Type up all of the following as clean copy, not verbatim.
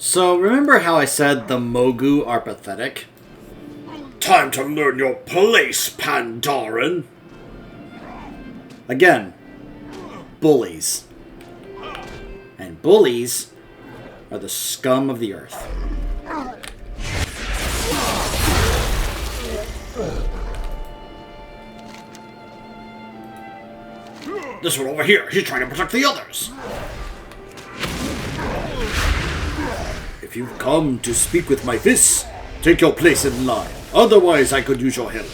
So, remember how I said the Mogu are pathetic? Time to learn your place, Pandaran! Again, bullies. And bullies are the scum of the earth. This one over here, he's trying to protect the others! If you've come to speak with my fists, take your place in line. Otherwise, I could use your help.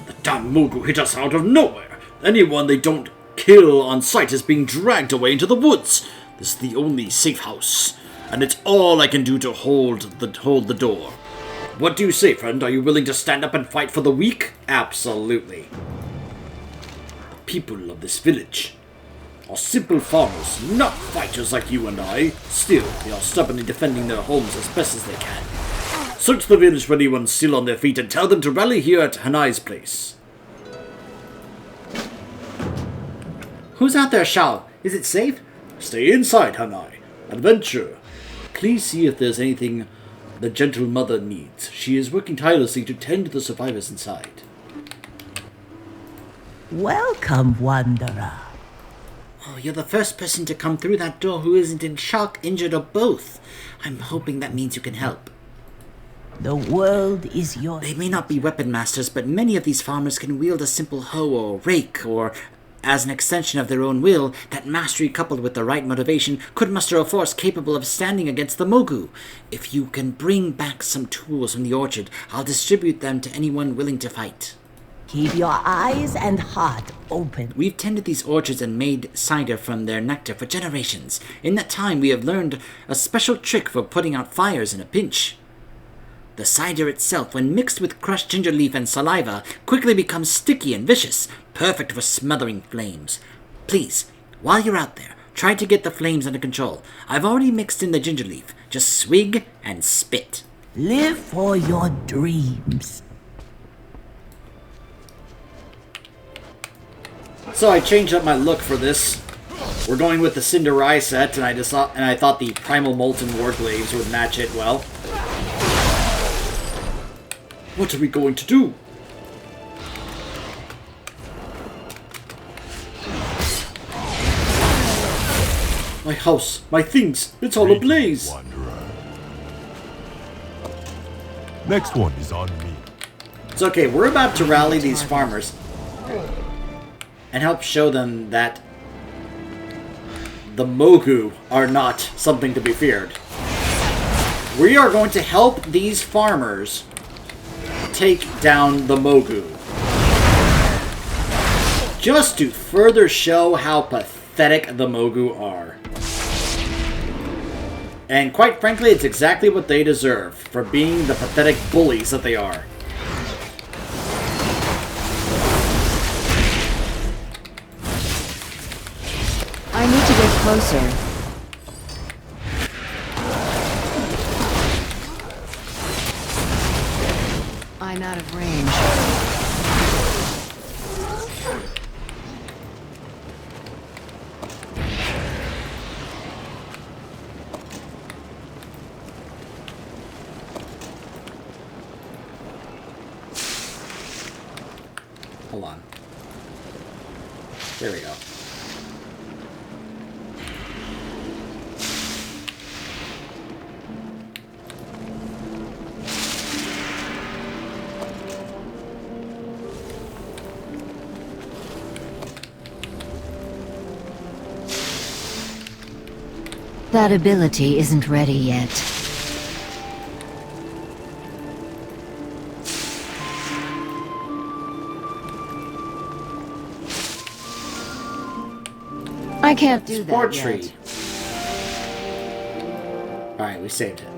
The damn Mogu hit us out of nowhere. Anyone they don't kill on sight is being dragged away into the woods. This is the only safe house, and it's all I can do to hold the door. What do you say, friend? Are you willing to stand up and fight for the weak? Absolutely. The people of this village are simple farmers, not fighters like you and I. Still, they are stubbornly defending their homes as best as they can. Search the village for anyone still on their feet and tell them to rally here at Hanai's place. Who's out there, Shao? Is it safe? Stay inside, Hanai. Adventure. Please see if there's anything the gentle mother needs. She is working tirelessly to tend to the survivors inside. Welcome, Wanderer. Oh, you're the first person to come through that door who isn't in shock, injured, or both. I'm hoping that means you can help. The world is yours. They may not be weapon masters, but many of these farmers can wield a simple hoe or rake, or as an extension of their own will. That mastery coupled with the right motivation could muster a force capable of standing against the Mogu. If you can bring back some tools from the orchard, I'll distribute them to anyone willing to fight. Keep your eyes and heart open. We've tended these orchards and made cider from their nectar for generations. In that time, we have learned a special trick for putting out fires in a pinch. The cider itself, when mixed with crushed ginger leaf and saliva, quickly becomes sticky and vicious, perfect for smothering flames. Please, while you're out there, try to get the flames under control. I've already mixed in the ginger leaf. Just swig and spit. Live for your dreams. So I changed up my look for this. We're going with the Cinderai set, and I thought the Primal Molten Warglaves would match it well. What are we going to do? My house, my things, it's all ablaze. Next one is on me. It's okay, we're about to rally these farmers and help show them that the Mogu are not something to be feared. We are going to help these farmers take down the Mogu, just to further show how pathetic the Mogu are. And quite frankly, it's exactly what they deserve for being the pathetic bullies that they are. I need to get closer. I'm out of range. Hold on. There we go. That ability isn't ready yet. I can't do that yet. Alright, we saved it.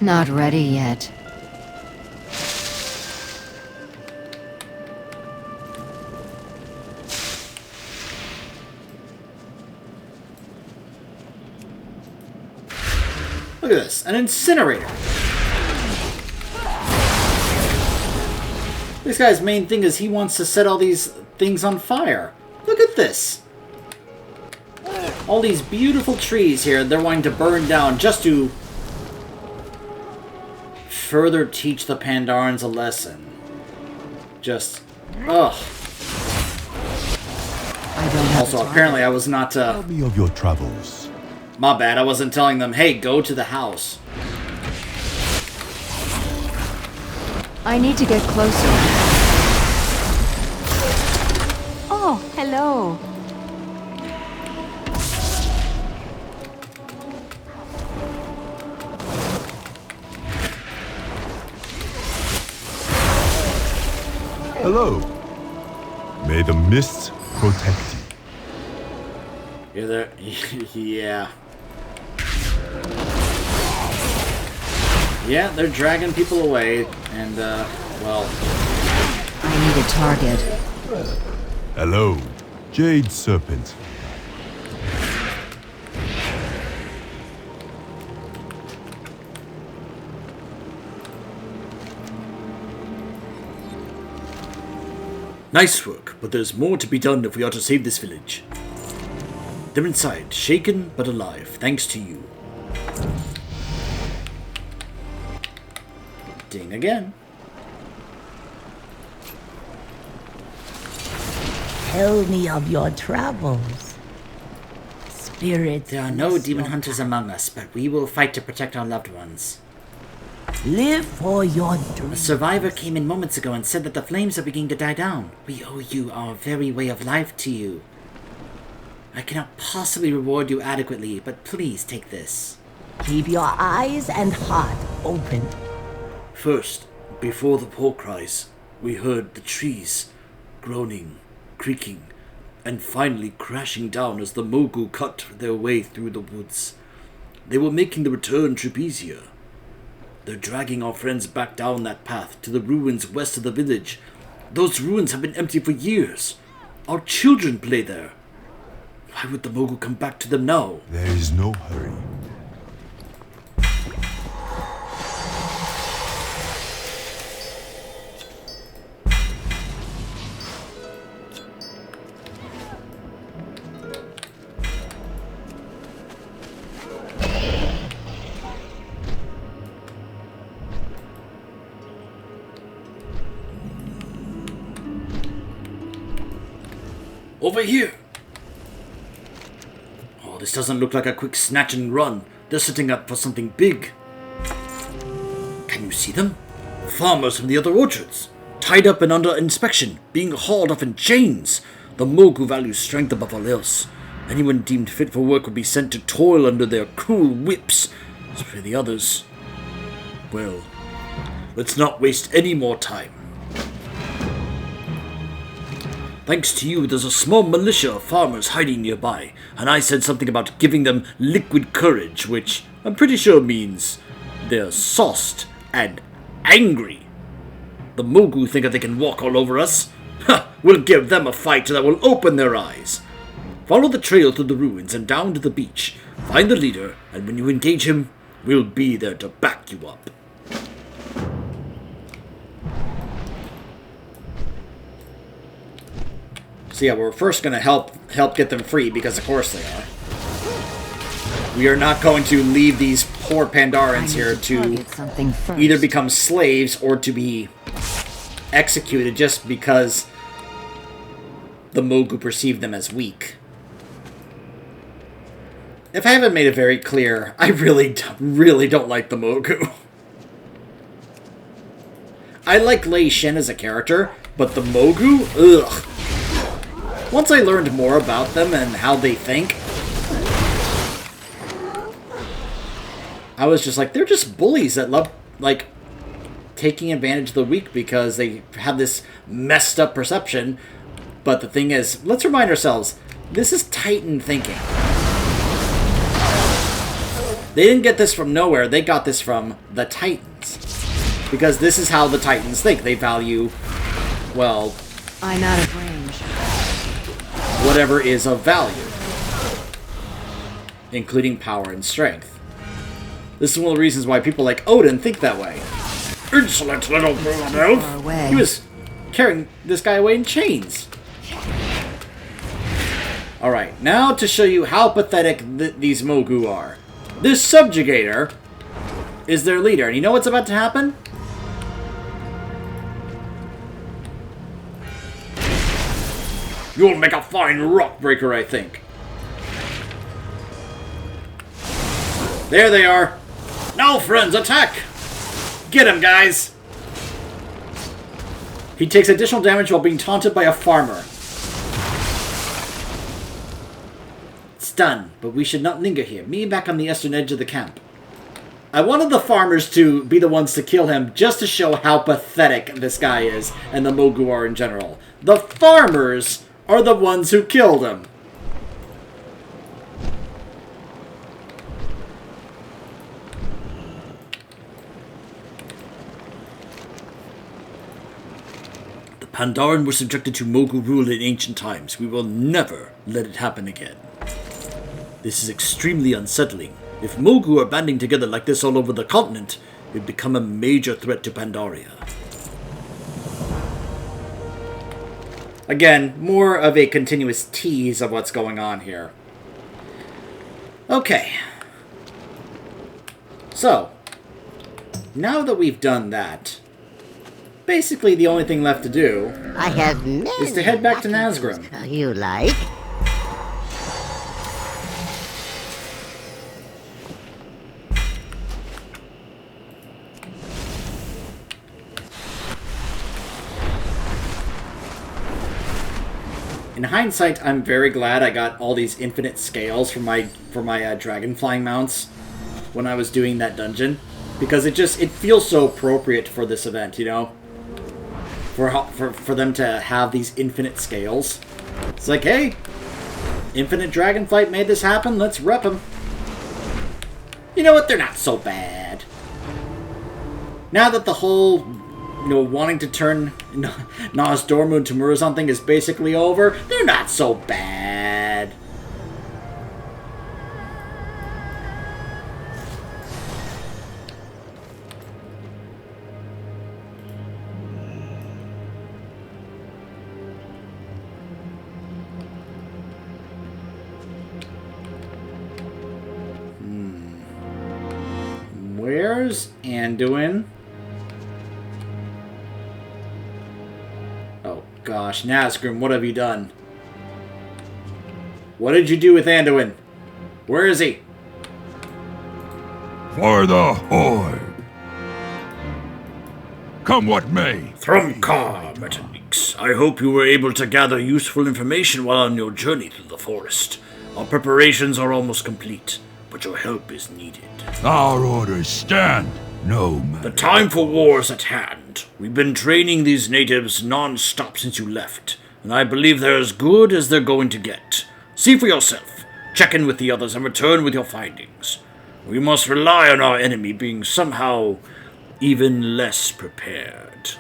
Not ready yet. Look at this, an incinerator. This guy's main thing is he wants to set all these things on fire. Look at this. All these beautiful trees here, they're wanting to burn down just to further teach the Pandarans a lesson. Just, ugh. Also, apparently I was not, Tell me of your travels. my bad, I wasn't telling them, hey, go to the house. I need to get closer. Oh, hello. Hello. May the mists protect you. You're there. Yeah. Yeah, they're dragging people away, and, well... I need a target. Hello, Jade Serpent. Nice work, but there's more to be done if we are to save this village. They're inside, shaken but alive, thanks to you. Ding again. Tell me of your travels. Spirits. There are no demon hunters among us, but we will fight to protect our loved ones. Live for your A dreams. survivor came in moments ago and said that the flames are beginning to die down. We owe you our very way of life to you. I cannot possibly reward you adequately, but please take this. Keep your eyes and heart open. First, before the war cries, we heard the trees groaning, creaking, and finally crashing down as the Mogu cut their way through the woods. They were making the return trip easier. They're dragging our friends back down that path to the ruins west of the village. Those ruins have been empty for years. Our children play there. Why would the Mogu come back to them now? There is no hurry. Over here! Oh, this doesn't look like a quick snatch and run. They're setting up for something big. Can you see them? Farmers from the other orchards. Tied up and under inspection, being hauled off in chains. The Mogu value strength above all else. Anyone deemed fit for work would be sent to toil under their cruel whips. As for the others, well, let's not waste any more time. Thanks to you, there's a small militia of farmers hiding nearby, and I said something about giving them liquid courage, which I'm pretty sure means they're sauced and angry. The Mogu think that they can walk all over us. Ha! We'll give them a fight that will open their eyes. Follow the trail through the ruins and down to the beach. Find the leader, and when you engage him, we'll be there to back you up. So yeah, we're first going to help get them free, because of course they are. We are not going to leave these poor Pandarans here to either become slaves or to be executed just because the Mogu perceive them as weak. If I haven't made it very clear, I really don't like the Mogu. I like Lei Shen as a character, but the Mogu? Ugh. Once I learned more about them and how they think, I was just like, they're just bullies that love, like, taking advantage of the weak because they have this messed up perception. But the thing is, let's remind ourselves, this is Titan thinking. They didn't get this from nowhere, they got this from the Titans. Because this is how the Titans think. They value, well, I'm out of range. whatever is of value, including power and strength. This is one of the reasons why people like Odin think that way. Insolent little elf! Far away. He was carrying this guy away in chains. Alright, now to show you how pathetic these Mogu are. This subjugator is their leader, and you know what's about to happen? You'll make a fine rock breaker, I think. There they are. Now, friends, attack! Get him, guys! He takes additional damage while being taunted by a farmer. Done, but we should not linger here. Me back on the eastern edge of the camp. I wanted the farmers to be the ones to kill him just to show how pathetic this guy is and the Mogu are in general. The farmers are the ones who killed him. The Pandaren were subjected to Mogu rule in ancient times. We will never let it happen again. This is extremely unsettling. If Mogu are banding together like this all over the continent, it would become a major threat to Pandaria. Again, more of a continuous tease of what's going on here. Okay. So, now that we've done that, basically the only thing left to do I have many is to head back to weapons Nazgrim. You like? In hindsight, I'm very glad I got all these infinite scales for my dragon flying mounts when I was doing that dungeon, because it feels so appropriate for this event, you know, for them to have these infinite scales. It's like, hey, Infinite Dragonflight made this happen. Let's rep them. You know what? They're not so bad. Now that the whole, wanting to turn Nosdormu into Murozond thing is basically over, they're not so bad. Where's Anduin? Oh gosh, Nazgrim, what have you done? What did you do with Anduin? Where is he? For the Horde. Come what may. Thrumkar, PapaNeeks. I hope you were able to gather useful information while on your journey through the forest. Our preparations are almost complete, but your help is needed. Our orders stand, no matter. The time for war is at hand. We've been training these natives non-stop since you left, and I believe they're as good as they're going to get. See for yourself. Check in with the others and return with your findings. We must rely on our enemy being somehow even less prepared.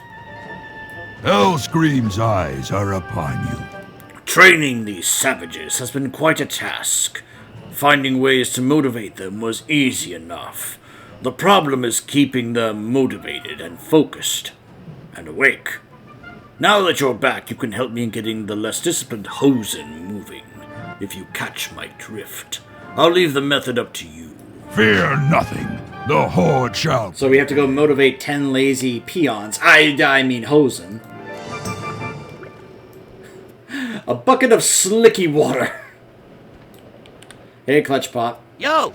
Hellscream's eyes are upon you. Training these savages has been quite a task. Finding ways to motivate them was easy enough. The problem is keeping them motivated and focused and awake. Now that you're back, you can help me in getting the less disciplined Hosen moving, if you catch my drift. I'll leave the method up to you. Fear nothing. The Horde shall... So we have to go motivate 10 lazy peons. I mean Hosen. A bucket of slicky water. Hey, Clutchpot. Yo!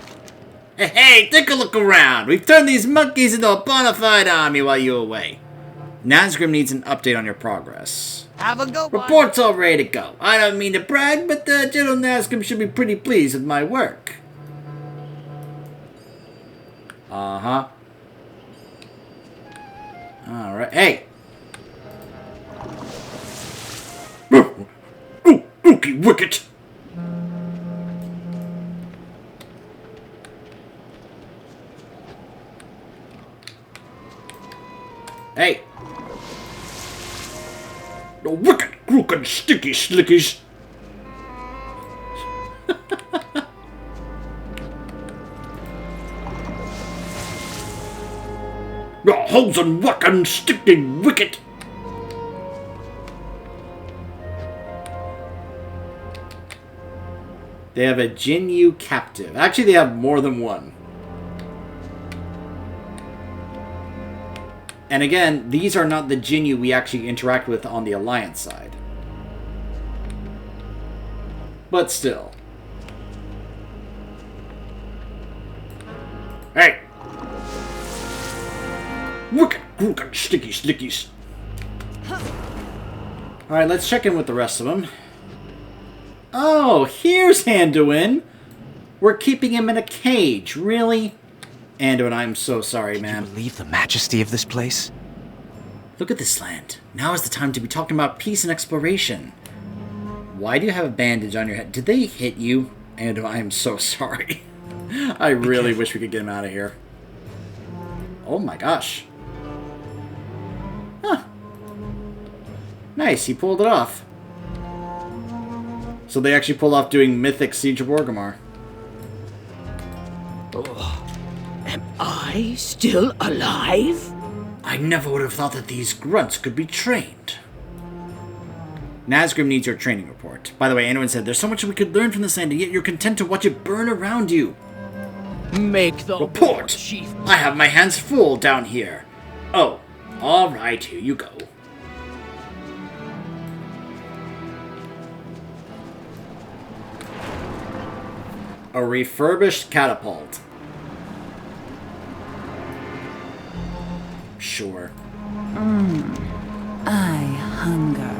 Hey, take a look around. We've turned these monkeys into a bona fide army while you're away. Nazgrim needs an update on your progress. Have a go. Report's all ready to go. I don't mean to brag, but General Nazgrim should be pretty pleased with my work. Uh-huh. Alright. Hey! Ookie wicket! Hey! The wicked, crooked, sticky slickies! The holes and whack and sticky wicket! They have a Jinyu captive. Actually, they have more than one. And again, these are not the Jinyu we actually interact with on the Alliance side. But still. Hey! Look at sticky slickies. Alright, let's check in with the rest of them. Oh, here's Anduin. We're keeping him in a cage. Really? Anduin, I'm so sorry, man. Can you believe the majesty of this place? Look at this land. Now is the time to be talking about peace and exploration. Why do you have a bandage on your head? Did they hit you? Anduin, I am so sorry. I really wish we could get him out of here. Oh my gosh. Huh. Nice, he pulled it off. So they actually pulled off doing Mythic Siege of Orgrimmar. Am I still alive? I never would have thought that these grunts could be trained. Nazgrim needs your training report. By the way, Anduin said, there's so much we could learn from this land, and yet you're content to watch it burn around you. Make the Report! chief. I have my hands full down here. Oh, alright, here you go. A refurbished catapult. Sure. I hunger.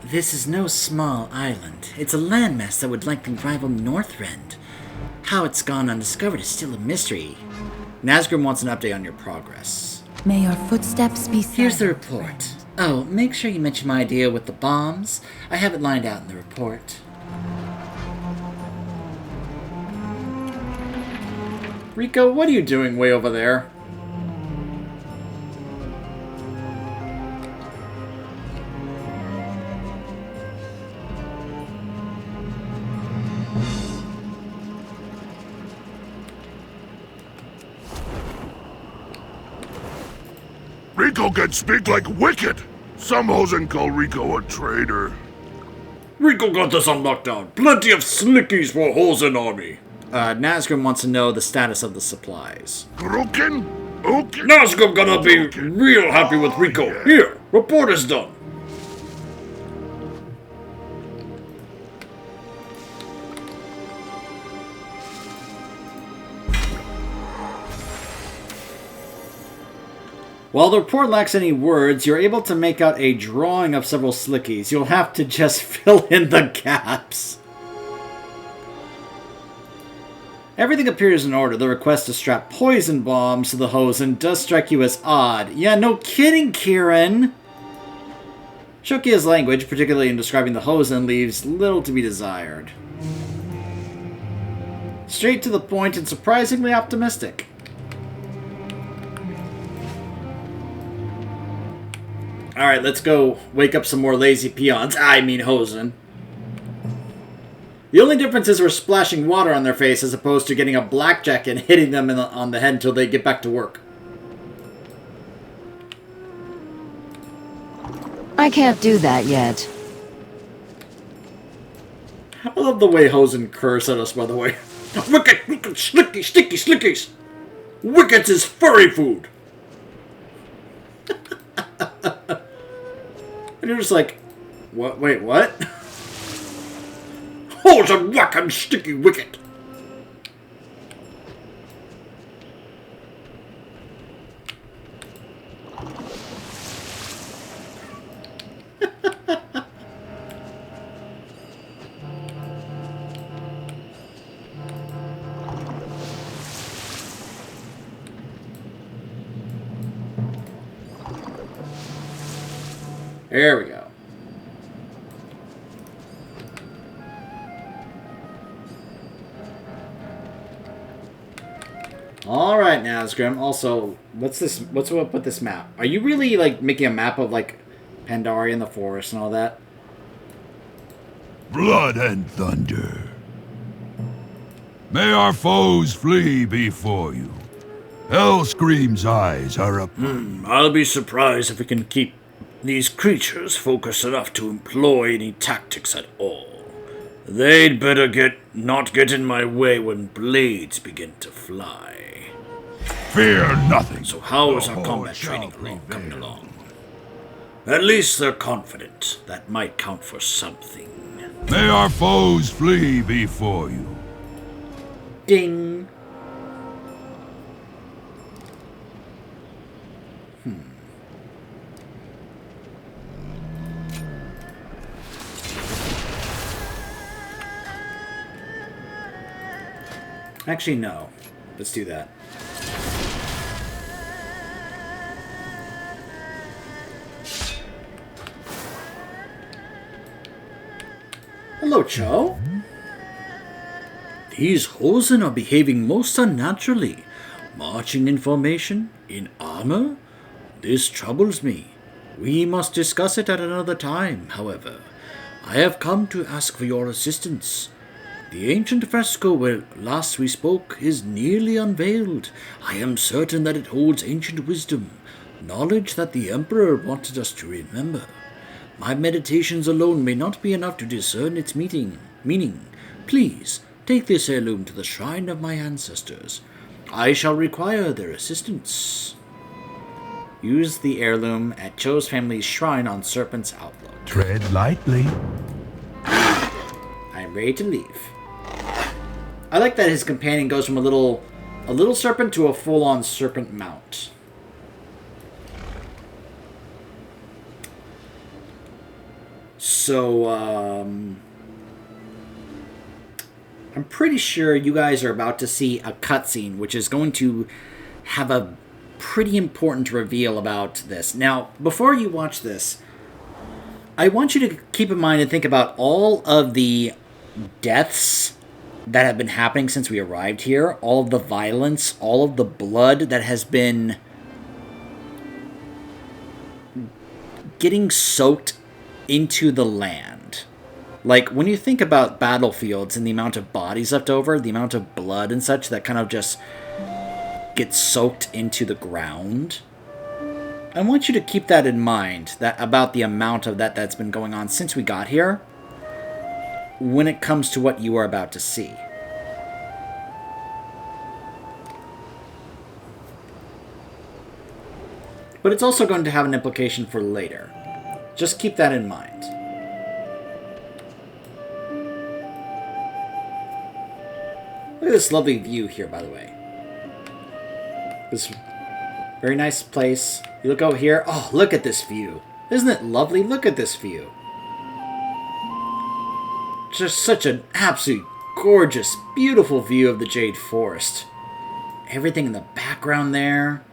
This is no small island. It's a landmass that would likely rival Northrend. How it's gone undiscovered is still a mystery. Nazgrim wants an update on your progress. May your footsteps be Here's the silent. report. Oh, make sure you mention my idea with the bombs. I have it lined out in the report. Rico, what are you doing way over there? Rico can speak like wicked. Some hosen call Rico a traitor. Rico got this on lockdown. Plenty of slickies for Hosen army. Nazgrim wants to know the status of the supplies. Broken? Okay. Nazgrim gonna be real happy with Rico. Yeah. Here, report is done. While the report lacks any words, you're able to make out a drawing of several slickies. You'll have to just fill in the gaps. Everything appears in order. The request to strap poison bombs to the Hosen does strike you as odd. Yeah, no kidding, Kieran! Shokia's language, particularly in describing the Hosen, leaves little to be desired. Straight to the point and surprisingly optimistic. Alright, let's go wake up some more lazy peons. I mean Hosen. The only difference is we're splashing water on their face as opposed to getting a blackjack and hitting them on the head until they get back to work. I can't do that yet. I love the way Hosen curse at us, by the way. Wicked, wicked, slicky, sticky, slickies! Wickets is furry food! And you're just like, what? Wait, what? Hosen, whack and sticky wicket! There we go. Alright, Nazgrim. Also, what's this? What's up with this map? Are you really, like, making a map of, like, Pandaria and the forest and all that? Blood and thunder. May our foes flee before you. Hellscream's eyes are up. I'll be surprised if we can keep these creatures focused enough to employ any tactics at all. They'd better not get in my way when blades begin to fly. Fear nothing. So how is The our Horde combat shall training coming prevail. along? At least they're confident. That might count for something. May our foes flee before you. Ding. Actually, no. Let's do that. Hello, Cho. These Hosen are behaving most unnaturally. Marching in formation, in armor? This troubles me. We must discuss it at another time, however. I have come to ask for your assistance. The ancient fresco where last we spoke is nearly unveiled. I am certain that it holds ancient wisdom, knowledge that the Emperor wanted us to remember. My meditations alone may not be enough to discern its meaning. Please, take this heirloom to the shrine of my ancestors. I shall require their assistance. Use the heirloom at Cho's family's shrine on Serpent's Outlook. Tread lightly. I'm ready to leave. I like that his companion goes from a little serpent to a full-on serpent mount. So, I'm pretty sure you guys are about to see a cutscene, which is going to have a pretty important reveal about this. Now, before you watch this, I want you to keep in mind and think about all of the deaths that have been happening since we arrived here, all of the violence, all of the blood that has been getting soaked into the land. Like, when you think about battlefields and the amount of bodies left over, the amount of blood and such that kind of just gets soaked into the ground, I want you to keep that in mind, that about the amount of that's been going on since we got here, when it comes to what you are about to see. But it's also going to have an implication for later. Just keep that in mind. Look at this lovely view here, by the way. This very nice place. You look over here. Oh, look at this view. Isn't it lovely? Look at this view. Just such an absolute gorgeous, beautiful view of the Jade Forest. Everything in the background there.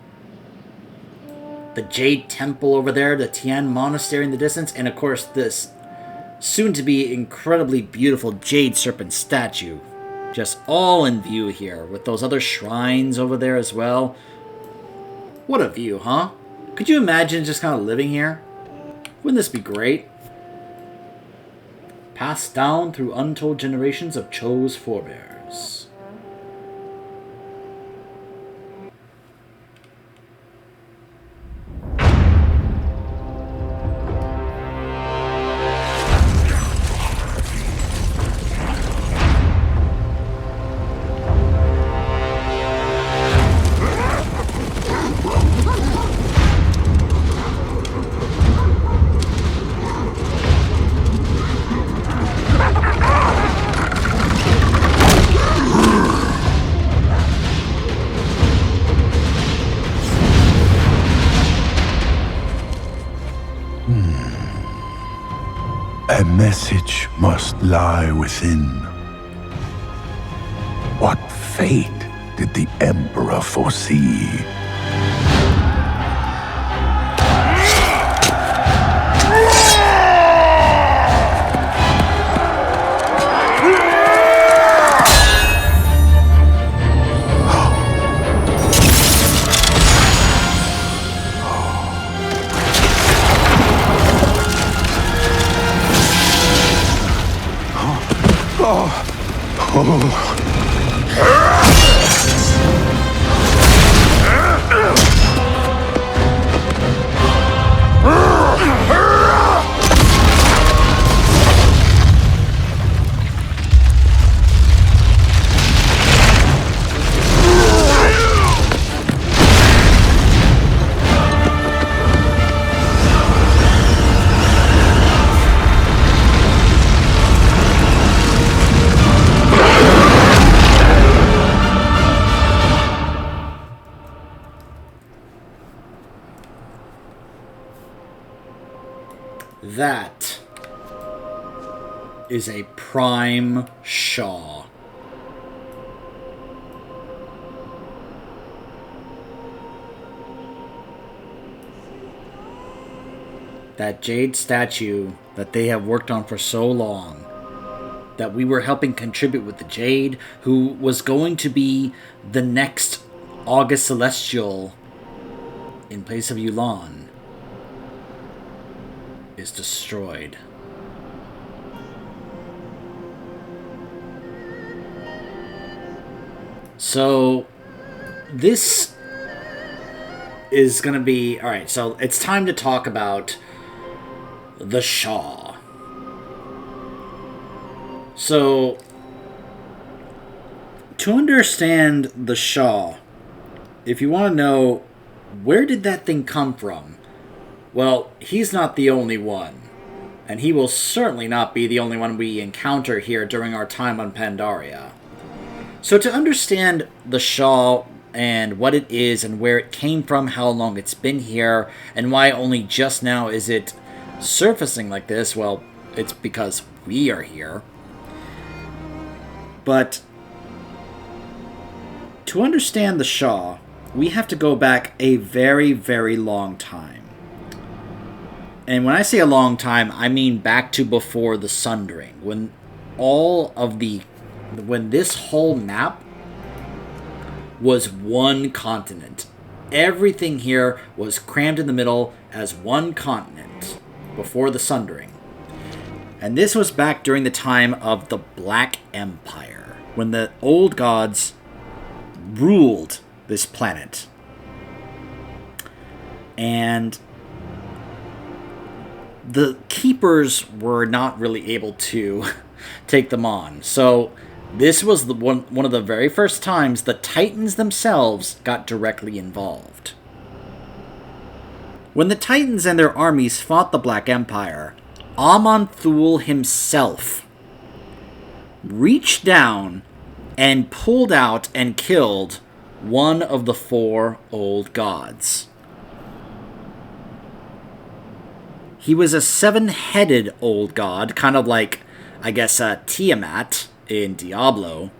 The Jade Temple over there, the Tian Monastery in the distance, and of course this soon-to-be incredibly beautiful Jade Serpent statue. Just all in view here, with those other shrines over there as well. What a view, huh? Could you imagine just kind of living here? Wouldn't this be great? Passed down through untold generations of Cho's forebears. A message must lie within. What fate did the Emperor foresee? that is a prime Shaw. That jade statue that they have worked on for so long, that we were helping contribute with the jade, who was going to be the next August Celestial in place of Yulan, is destroyed. So, this is going to be... Alright, so it's time to talk about the Shaw. So, to understand the Shaw, if you want to know where did that thing come from, well, he's not the only one. And he will certainly not be the only one we encounter here during our time on Pandaria. So to understand the Shaw and what it is and where it came from, how long it's been here, and why only just now is it surfacing like this, well, it's because we are here. But to understand the Shaw, we have to go back a very, very long time. And when I say a long time, I mean back to before the Sundering, when this whole map was one continent. Everything here was crammed in the middle as one continent before the Sundering. And this was back during the time of the Black Empire, when the old gods ruled this planet. And the keepers were not really able to take them on. So this was one of the very first times the Titans themselves got directly involved. When the Titans and their armies fought the Black Empire, Amonthul himself reached down and pulled out and killed one of the 4 old gods. He was a 7-headed old god, kind of like, I guess, Tiamat in Diablo,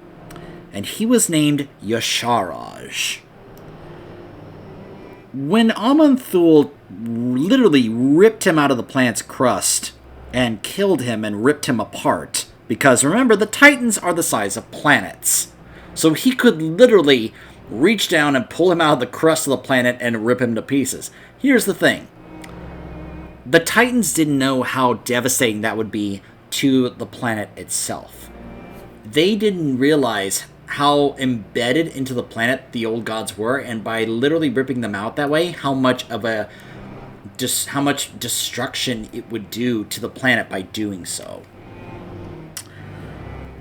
and he was named Yasharaj. When Amonthul literally ripped him out of the planet's crust and killed him and ripped him apart, because remember, the Titans are the size of planets, so he could literally reach down and pull him out of the crust of the planet and rip him to pieces. Here's the thing. The Titans didn't know how devastating that would be to the planet itself. They didn't realize how embedded into the planet the old gods were, and by literally ripping them out that way, how much destruction it would do to the planet by doing so.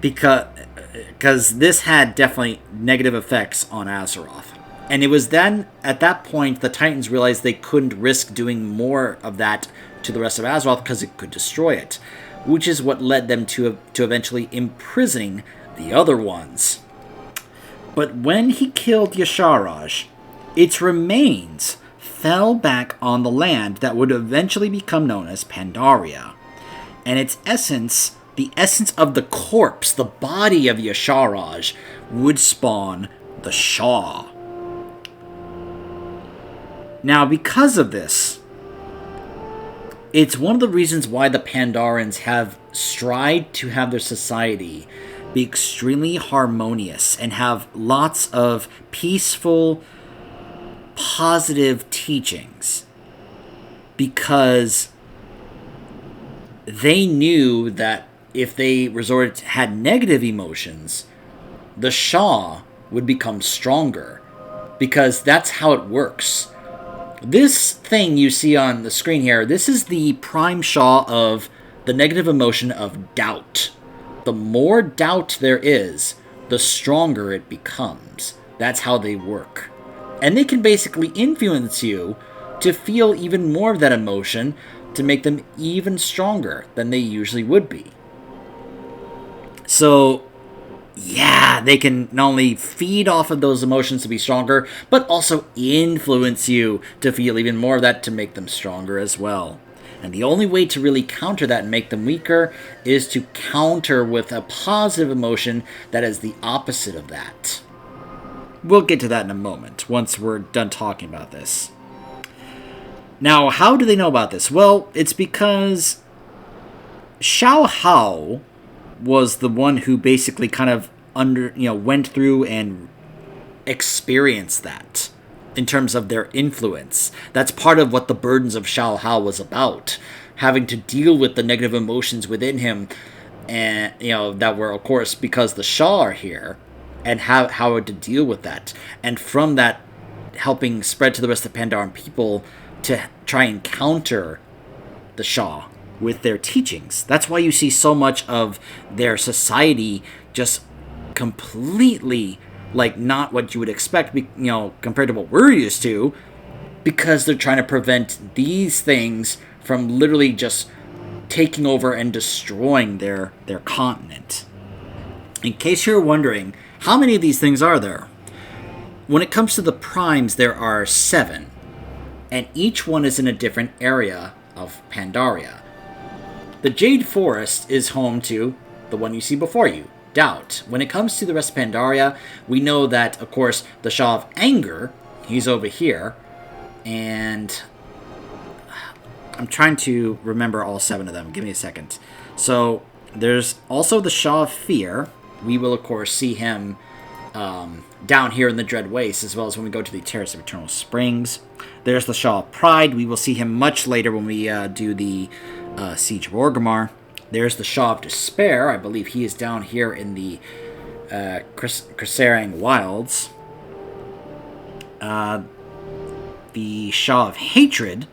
Because this had definitely negative effects on Azeroth. And it was then, at that point, the Titans realized they couldn't risk doing more of that to the rest of Azeroth because it could destroy it, which is what led them to eventually imprisoning the other ones. But when he killed Yasharaj, its remains fell back on the land that would eventually become known as Pandaria. And its essence, the essence of the corpse, the body of Yasharaj, would spawn the Shaw. Now, because of this, it's one of the reasons why the Pandarians have strived to have their society be extremely harmonious and have lots of peaceful, positive teachings. Because they knew that if they had negative emotions, the Shaw would become stronger. Because that's how it works. This thing you see on the screen here, this is the prime Shaw of the negative emotion of doubt. The more doubt there is, the stronger it becomes. That's how they work. And they can basically influence you to feel even more of that emotion to make them even stronger than they usually would be. So, yeah, they can not only feed off of those emotions to be stronger, but also influence you to feel even more of that to make them stronger as well. And the only way to really counter that and make them weaker is to counter with a positive emotion that is the opposite of that. We'll get to that in a moment, once we're done talking about this. Now, how do they know about this? Well, it's because Xiao Hao was the one who basically kind of went through and experienced that in terms of their influence. That's part of what the burdens of Xiao Hao was about, having to deal with the negative emotions within him, and that were, of course, because the Shah are here, and how to deal with that, and from that helping spread to the rest of the Pandaren people to try and counter the Shah with their teachings. That's why you see so much of their society just completely not what you would expect, compared to what we're used to, because they're trying to prevent these things from literally just taking over and destroying their continent. In case you're wondering, how many of these things are there? When it comes to the primes, there are 7, and each one is in a different area of Pandaria. The Jade Forest is home to the one you see before you, Doubt. When it comes to the rest of Pandaria, we know that, of course, the Shah of Anger, he's over here, and I'm trying to remember all 7 of them. Give me a second. So, there's also the Shah of Fear. We will, of course, see him down here in the Dread Waste, as well as when we go to the Terrace of Eternal Springs. There's the Shah of Pride. We will see him much later when we do the Siege of Orgrimmar. There's the Shah of Despair. I believe he is down here in the Cressarang Wilds. The Shah of Hatred.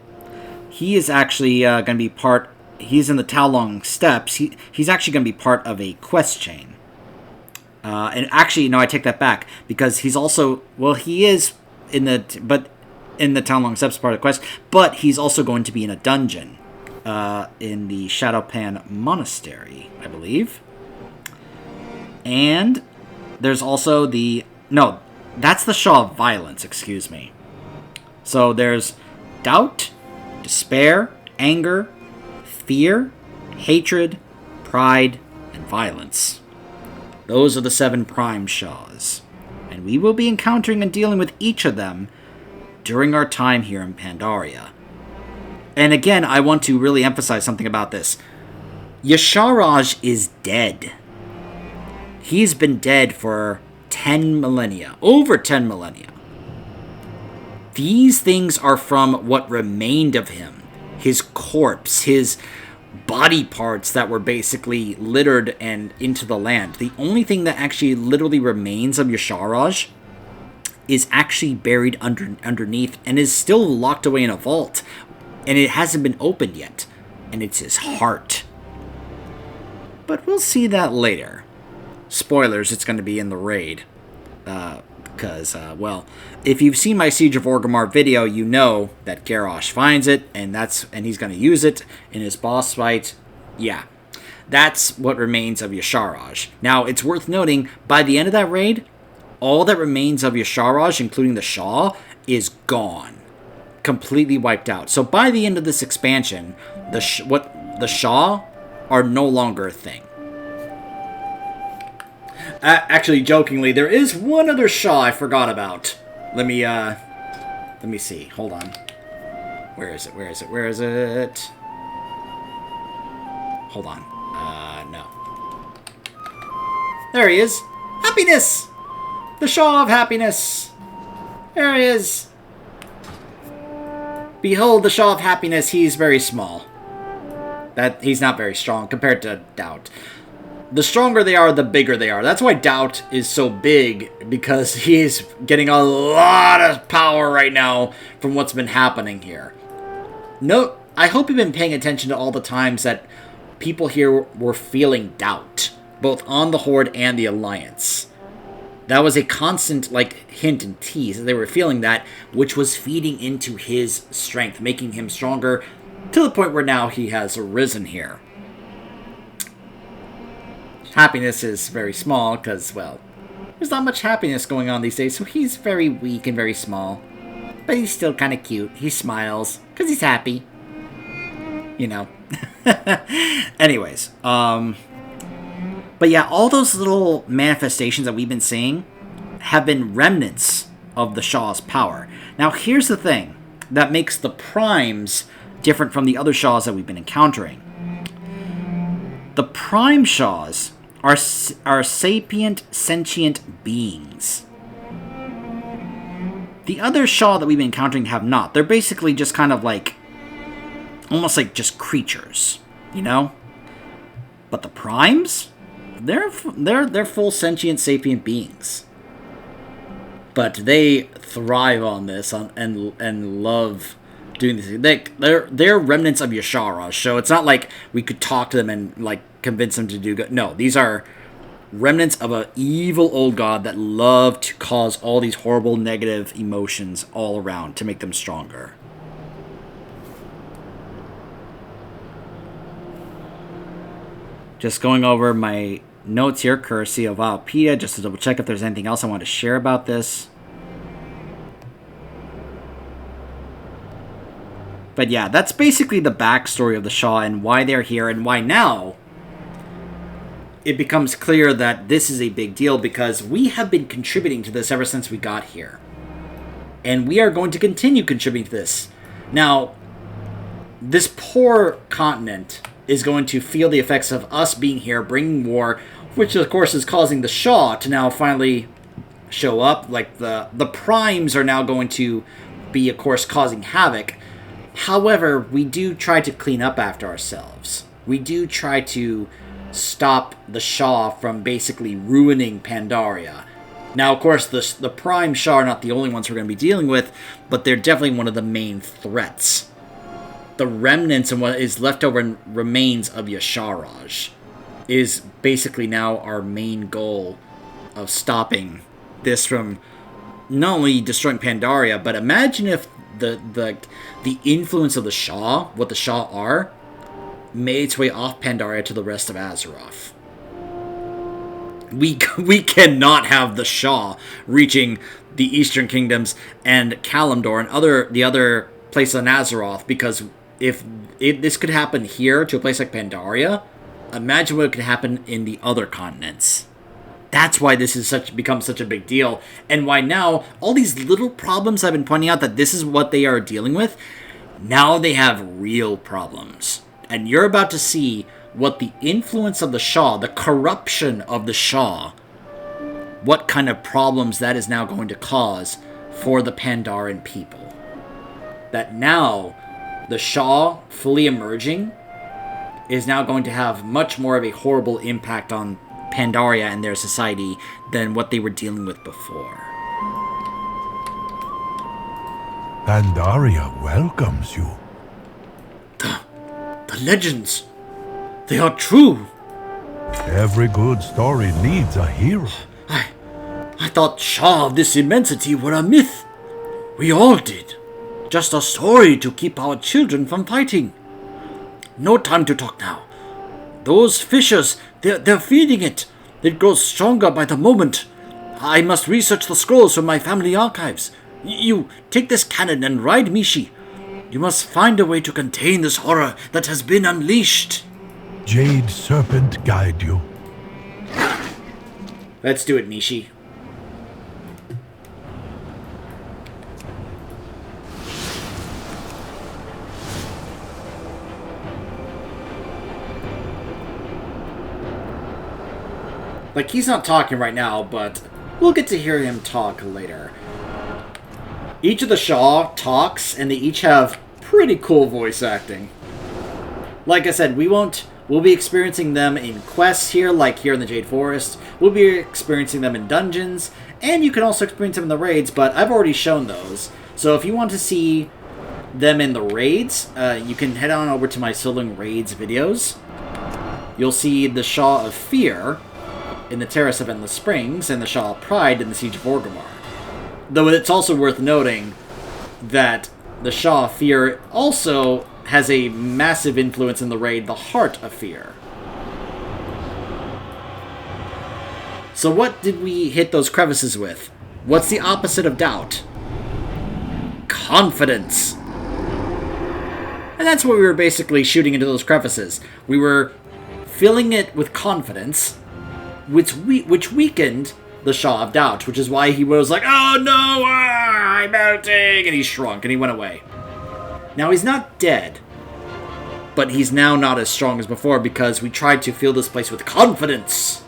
He is actually going to be part... He's in the Taolong Steppes. He's actually going to be part of a quest chain. And actually, no, I take that back, because he's also... Well, he is in the Taolong Steppes part of the quest, but he's also going to be in a dungeon. In the Shadowpan Monastery, I believe. And there's also the... No, that's the Shah of Violence, excuse me. So there's Doubt, Despair, Anger, Fear, Hatred, Pride, and Violence. Those are the 7 prime Shahs. And we will be encountering and dealing with each of them during our time here in Pandaria. And again, I want to really emphasize something about this. Y'Shaarj is dead. He's been dead for 10 millennia. Over 10 millennia. These things are from what remained of him. His corpse, his body parts that were basically littered and into the land. The only thing that actually literally remains of Y'Shaarj is actually buried underneath and is still locked away in a vault. And it hasn't been opened yet. And it's his heart. But we'll see that later. Spoilers, it's going to be in the raid. Because, well, if you've seen my Siege of Orgrimmar video, you know that Garrosh finds it, and he's going to use it in his boss fight. Yeah, that's what remains of Y'Shaarj. Now, it's worth noting, by the end of that raid, all that remains of Y'Shaarj, including the Shah, is gone. Completely wiped out. So by the end of this expansion, the Shah are no longer a thing. Actually, jokingly, there is one other Shah I forgot about. Let me see. Hold on. Where is it? Hold on. No. There he is. Happiness! The Shah of Happiness. There he is. Behold the Shah of Happiness. He's very small. He's not very strong compared to Doubt. The stronger they are, the bigger they are. That's why Doubt is so big, because he's getting a lot of power right now from what's been happening here. No, I hope you've been paying attention to all the times that people here were feeling doubt, both on the Horde and the Alliance. That was a constant, hint and tease. They were feeling that, which was feeding into his strength, making him stronger, to the point where now he has arisen here. Happiness is very small, because, well, there's not much happiness going on these days, so he's very weak and very small. But he's still kind of cute. He smiles, because he's happy. you know. Anyways, but yeah, all those little manifestations that we've been seeing have been remnants of the Shah's power. Now, here's the thing that makes the Primes different from the other Shahs that we've been encountering. The Prime Shahs are sapient, sentient beings. The other Shah that we've been encountering have not. They're basically just kind of like, almost like just creatures, you know? But the Primes, they're full sentient, sapient beings. But they thrive on this and love doing this. They're remnants of Yashara, so it's not like we could talk to them and like convince them to do good. No, these are remnants of an evil old god that love to cause all these horrible negative emotions all around to make them stronger. Just going over my notes here, courtesy of Wowpedia, just to double check if there's anything else I want to share about this. But yeah, that's basically the backstory of the Shah and why they're here and why now it becomes clear that this is a big deal, because we have been contributing to this ever since we got here. And we are going to continue contributing to this. Now, this poor continent is going to feel the effects of us being here, bringing war, which of course is causing the Shah to now finally show up. Like the Primes are now going to be, of course, causing havoc. However, we do try to clean up after ourselves. We do try to stop the Shah from basically ruining Pandaria. Now, of course, the Prime Shah are not the only ones we're going to be dealing with, but they're definitely one of the main threats. The remnants and what is left over remains of Yasharaj is basically now our main goal of stopping this from not only destroying Pandaria, but imagine if the influence of the Shah, what the Shah are, made its way off Pandaria to the rest of Azeroth. We cannot have the Shah reaching the Eastern Kingdoms and Kalimdor and the other places on Azeroth, because if this could happen here to a place like Pandaria, imagine what could happen in the other continents. That's why this is become such a big deal, and why now all these little problems I've been pointing out that this is what they are dealing with, now they have real problems. And you're about to see what the influence of the Shah, the corruption of the Shah, what kind of problems that is now going to cause for the Pandaren people. That now, the Shah fully emerging is now going to have much more of a horrible impact on Pandaria and their society than what they were dealing with before. Pandaria welcomes you. The legends, they are true. Every good story needs a hero. I thought Shah of this immensity were a myth. We all did. Just a story to keep our children from fighting. No time to talk now. Those fissures, they're feeding it. It grows stronger by the moment. I must research the scrolls from my family archives. You, take this cannon and ride Mishi. You must find a way to contain this horror that has been unleashed. Jade Serpent guide you. Let's do it, Mishi. Like, he's not talking right now, but we'll get to hear him talk later. Each of the Shah talks, and they each have pretty cool voice acting. Like I said, we'll be experiencing them in quests here, like here in the Jade Forest. We'll be experiencing them in dungeons, and you can also experience them in the raids, but I've already shown those. So if you want to see them in the raids, you can head on over to my Sibling Raids videos. You'll see the Shah of Fear in the Terrace of Endless Springs, and the Shah of Pride in the Siege of Orgrimmar. Though it's also worth noting that the Shah of Fear also has a massive influence in the raid, the Heart of Fear. So what did we hit those crevices with? What's the opposite of doubt? Confidence. And that's what we were basically shooting into those crevices. We were filling it with confidence, which weakened the Shaw of Doubt, which is why he was like, oh no, I'm melting, and he shrunk, and he went away. Now, he's not dead, but he's now not as strong as before because we tried to fill this place with confidence.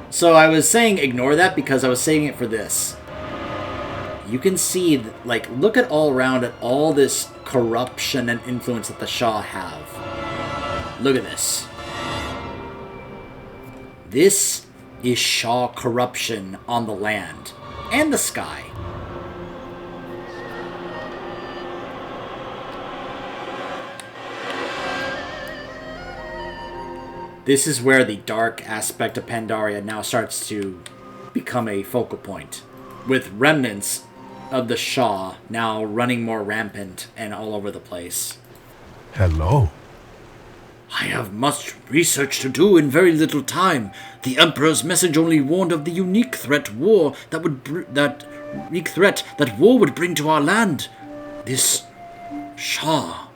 So I was saying ignore that because I was saying it for this. You can see, like, look at all around at all this corruption and influence that the Shah have. Look at this. This is Shah corruption on the land and the sky. This is where the dark aspect of Pandaria now starts to become a focal point, with remnants of the Shah now running more rampant and all over the place. Hello. I have much research to do in very little time. The Emperor's message only warned of the unique threat war that war would bring to our land. This Shah.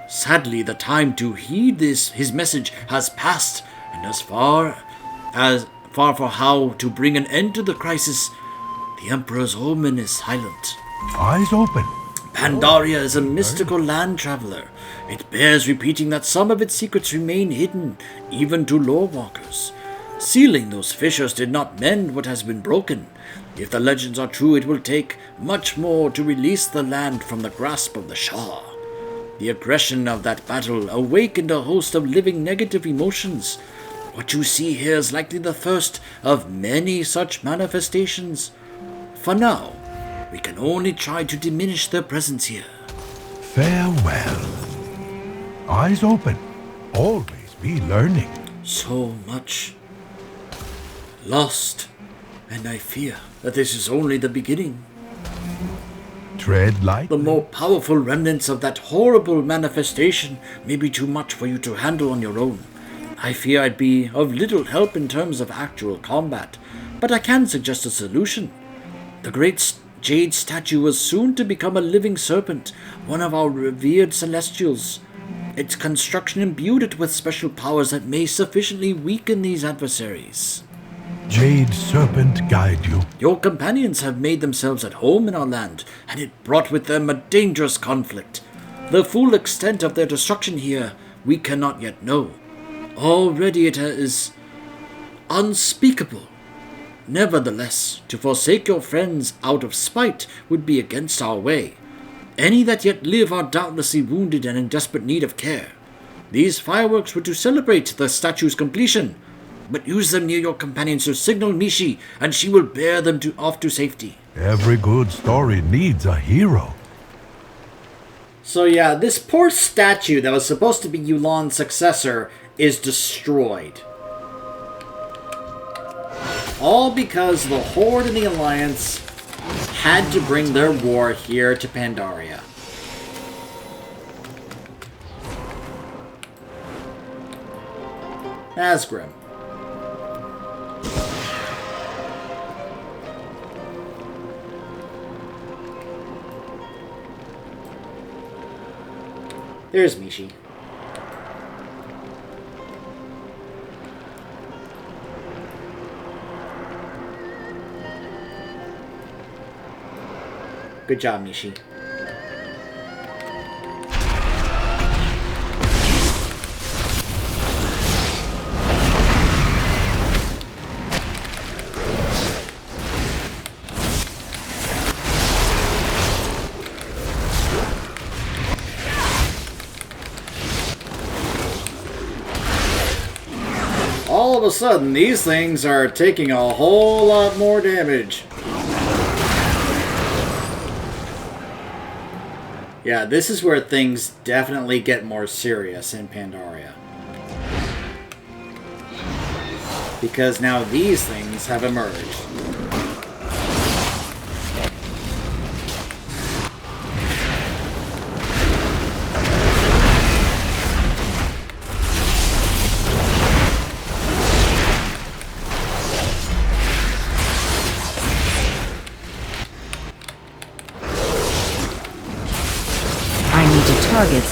Sadly, the time to heed his message has passed, and as far for how to bring an end to the crisis, the Emperor's omen is silent. Eyes open. Pandaria is a mystical land traveler. It bears repeating that some of its secrets remain hidden, even to lore walkers. Sealing those fissures did not mend what has been broken. If the legends are true, it will take much more to release the land from the grasp of the Shah. The aggression of that battle awakened a host of living negative emotions. What you see here is likely the first of many such manifestations. For now, we can only try to diminish their presence here. Farewell. Eyes open. Always be learning. So much lost, and I fear that this is only the beginning. Tread lightly. The more powerful remnants of that horrible manifestation may be too much for you to handle on your own. I fear I'd be of little help in terms of actual combat, but I can suggest a solution. The great jade statue was soon to become a living serpent, one of our revered celestials. Its construction imbued it with special powers that may sufficiently weaken these adversaries. Jade serpent guide you. Your companions have made themselves at home in our land, and it brought with them a dangerous conflict. The full extent of their destruction here we cannot yet know. Already it is unspeakable. Nevertheless, to forsake your friends out of spite would be against our way. Any that yet live are doubtlessly wounded and in desperate need of care. These fireworks were to celebrate the statue's completion, but use them near your companions to signal Mishi, and she will bear them off to safety. Every good story needs a hero. So yeah, this poor statue that was supposed to be Yulan's successor is destroyed. All because the Horde and the Alliance had to bring their war here to Pandaria. Asgrim. There's Mishi. Good job, Mishi. All of a sudden, these things are taking a whole lot more damage. Yeah, this is where things definitely get more serious in Pandaria. Because now these things have emerged.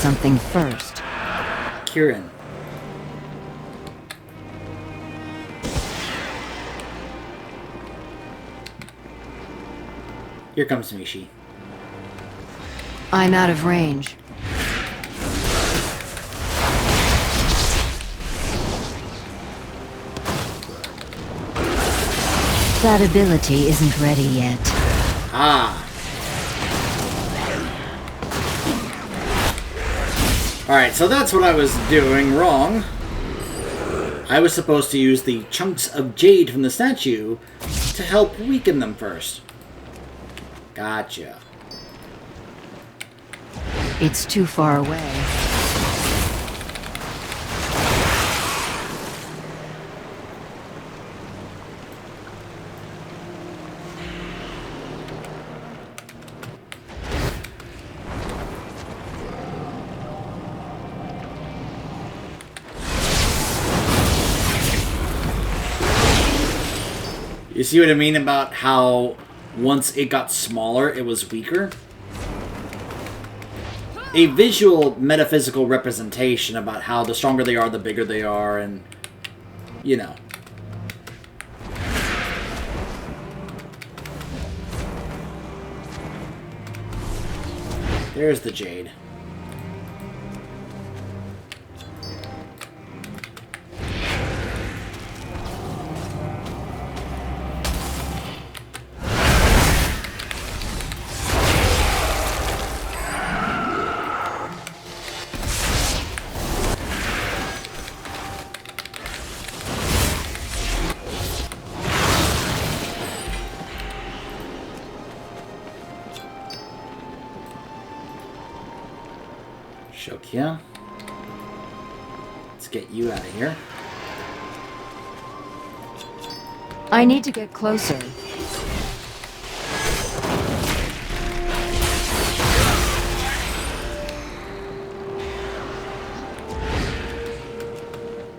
something first. Kieran. Here comes Mishi. I'm out of range. That ability isn't ready yet. Ah. Alright, so that's what I was doing wrong. I was supposed to use the chunks of jade from the statue to help weaken them first. Gotcha. It's too far away. You see what I mean about how once it got smaller, it was weaker? A visual, metaphysical representation about how the stronger they are, the bigger they are, and, you know. There's the jade. Shokia. Let's get you out of here. I need to get closer.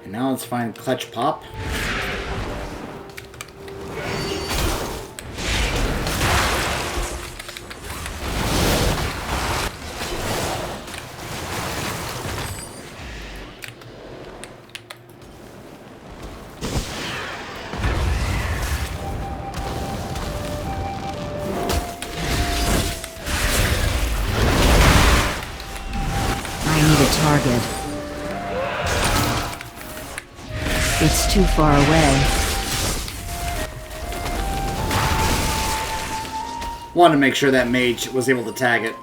And now let's find Clutch Pop. Target. It's too far away. Wanted to make sure that mage was able to tag it.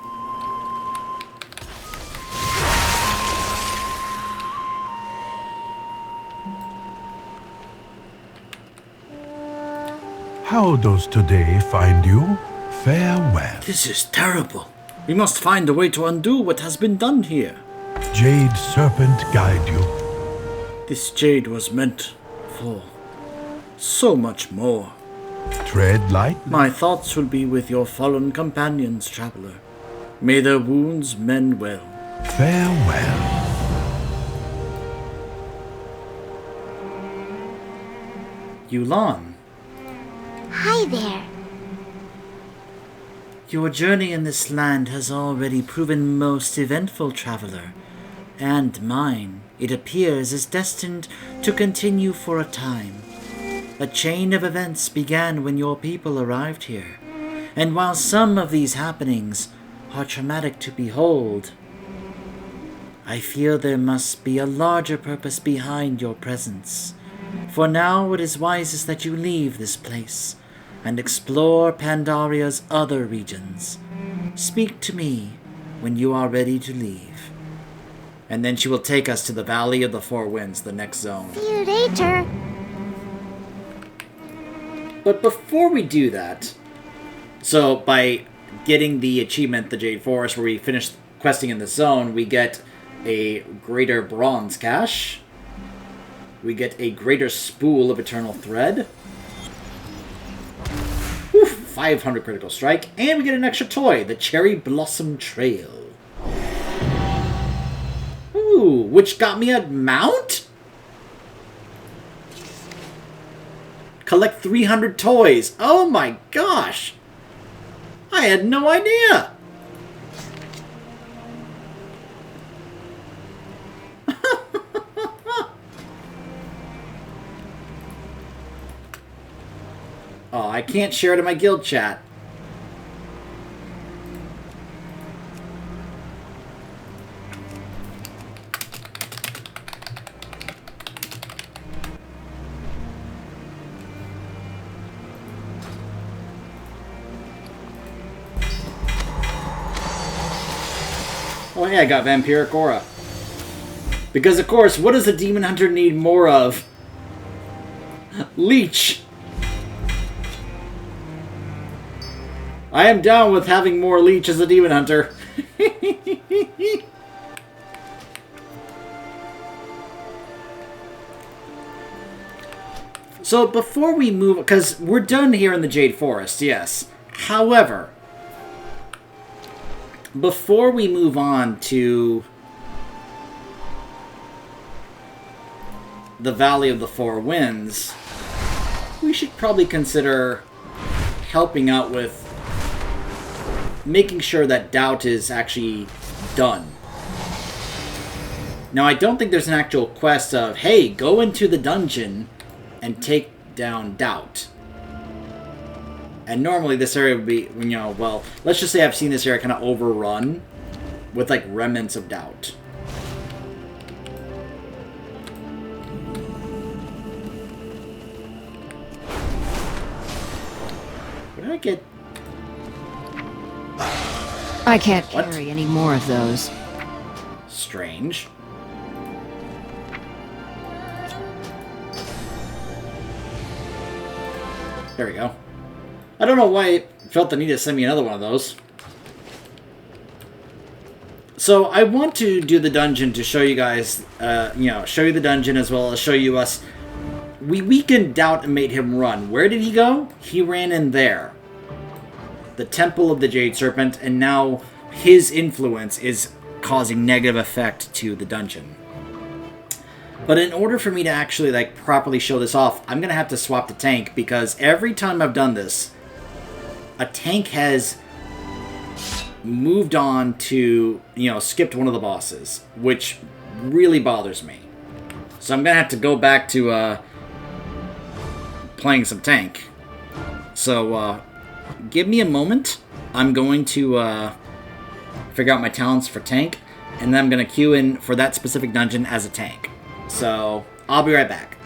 How does today find you? Farewell. This is terrible. We must find a way to undo what has been done here. Jade Serpent guide you. This jade was meant for so much more. Tread lightly. My thoughts will be with your fallen companions, traveler. May their wounds mend well. Farewell. Yulan. Hi there. Your journey in this land has already proven most eventful, traveler. And mine, it appears, is destined to continue for a time. A chain of events began when your people arrived here. And while some of these happenings are traumatic to behold, I feel there must be a larger purpose behind your presence. For now it is wisest that you leave this place and explore Pandaria's other regions. Speak to me when you are ready to leave. And then she will take us to the Valley of the Four Winds, the next zone. See you later. But before we do that, so by getting the achievement, the Jade Forest, where we finish questing in the zone, we get a greater bronze cache. We get a greater spool of eternal thread. 500 critical strike, and we get an extra toy, the Cherry Blossom Trail. Ooh, which got me a mount? Collect 300 toys. Oh my gosh! I had no idea! Oh, I can't share it in my guild chat. Oh yeah, I got Vampiric Aura. Because of course, what does a Demon Hunter need more of? Leech! I am down with having more Leech as a Demon Hunter. So before we move, because we're done here in the Jade Forest, yes. However, before we move on to the Valley of the Four Winds, we should probably consider helping out with making sure that Doubt is actually done. Now, I don't think there's an actual quest of, hey, go into the dungeon and take down Doubt. And normally this area would be, you know, well, let's just say I've seen this area kind of overrun with, like, remnants of Doubt. Where did I get... I can't carry any more of those. Strange. There we go. I don't know why it felt the need to send me another one of those. So I want to do the dungeon to show you guys, show you the dungeon as well as show you us. We weakened Doubt and made him run. Where did he go? He ran in there. The Temple of the Jade Serpent, and now his influence is causing negative effect to the dungeon. But in order for me to actually, like, properly show this off, I'm going to have to swap the tank, because every time I've done this, a tank has moved on to, skipped one of the bosses, which really bothers me. So I'm going to have to go back to playing some tank. So give me a moment. I'm going to figure out my talents for tank, and then I'm going to queue in for that specific dungeon as a tank. So I'll be right back.